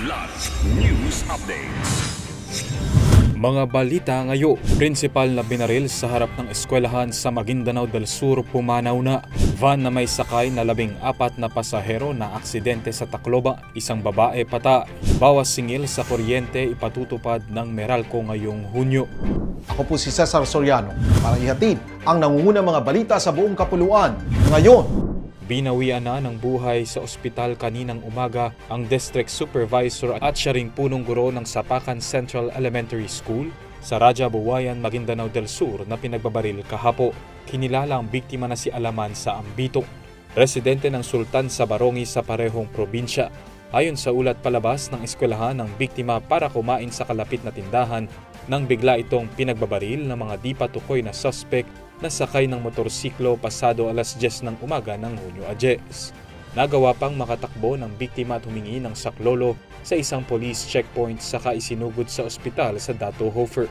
Kidlat News Updates. Mga balita ngayon, prinsipal na binaril sa harap ng eskwelahan sa Maguindanao del Sur pumanaw na. Van na may sakay na 14 na pasahero na aksidente sa Tacloba, isang babae patay. Bawas singil sa kuryente ipatutupad ng Meralco ngayong Hunyo. Ako po si Cesar Soriano para ihatid ang nangungunang mga balita sa buong kapuluan ngayon. Binawian na ng buhay sa ospital kaninang umaga ang district supervisor at siya ring punong guro ng Sapacan Central Elementary School sa Raja Buwayan, Maguindanao del Sur na pinagbabaril kahapo. Kinilala ang biktima na si Alaman sa Ambito, residente ng Sultan sa Barongi sa parehong probinsya. Ayon sa ulat palabas ng eskwelahan ng biktima para kumain sa kalapit na tindahan nang bigla itong pinagbabaril ng mga di patukoy na suspect na sakay ng motorsiklo pasado alas 10 ng umaga ng Hunyo 10. Nagawa pang makatakbo ng biktima at humingi ng saklolo sa isang police checkpoint saka isinugod sa ospital sa Dato Hofer.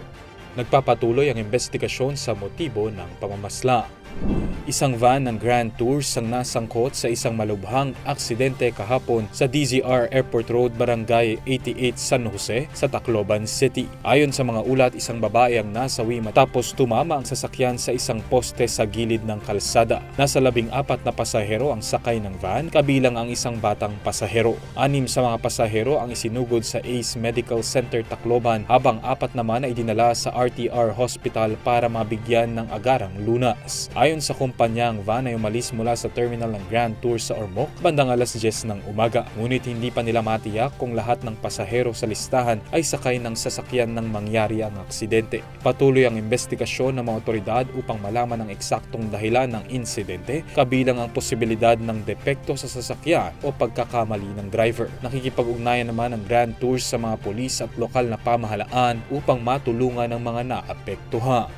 Nagpapatuloy ang investigasyon sa motibo ng pamamasla. Isang van ng Grand Tours ang nasangkot sa isang malubhang aksidente kahapon sa DZR Airport Road, Barangay 88, San Jose sa Tacloban City. Ayon sa mga ulat, isang babae ang nasawi matapos tumama ang sasakyan sa isang poste sa gilid ng kalsada. Nasa 14 na pasahero ang sakay ng van, kabilang ang isang batang pasahero. 6 sa mga pasahero ang isinugod sa Ace Medical Center Tacloban, habang 4 naman ay dinala sa RTR Hospital para mabigyan ng agarang lunas. Ayon sa kumpanya, ang van ay umalis mula sa terminal ng Grand Tour sa Ormoc bandang alas 10 ng umaga. Ngunit hindi pa nila matiyak kung lahat ng pasahero sa listahan ay sakay ng sasakyan nang mangyari ang aksidente. Patuloy ang investigasyon ng mga otoridad upang malaman ang eksaktong dahilan ng insidente, kabilang ang posibilidad ng depekto sa sasakyan o pagkakamali ng driver. Nakikipag-ugnayan naman ang Grand Tour sa mga pulis at lokal na pamahalaan upang matulungan ang mga naapektuhan.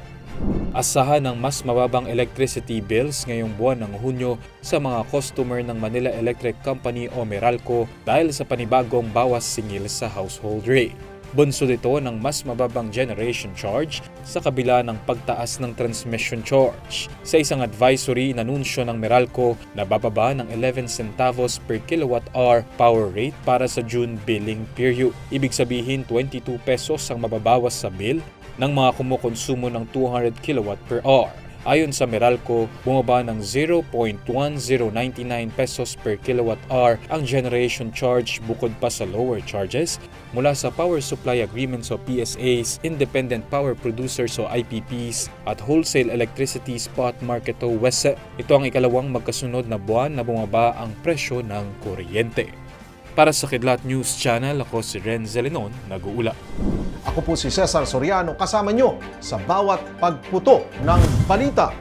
Asahan ng mas mababang electricity bills ngayong buwan ng Hunyo sa mga customer ng Manila Electric Company o Meralco dahil sa panibagong bawas singil sa household rate. Bunsod ito ng mas mababang generation charge sa kabila ng pagtaas ng transmission charge. Sa isang advisory, inanunsyo ng Meralco na bababa ng 11 centavos per kilowatt-hour power rate para sa June billing period. Ibig sabihin 22 pesos ang mababawas sa bill ng mga kumukonsumo ng 200 kilowatt per hour. Ayon sa Meralco, bumaba ng 0.1099 pesos per kilowatt-hour ang generation charge bukod pa sa lower charges mula sa Power Supply Agreements o PSAs, Independent Power Producers o IPPs at Wholesale Electricity Spot Market o WESE. Ito ang ikalawang magkasunod na buwan na bumaba ang presyo ng kuryente. Para sa Kidlat News Channel, ako si Renz Zelenon, nag-uula. Ako po si Cesar Soriano, kasama nyo sa bawat pagputo ng balita.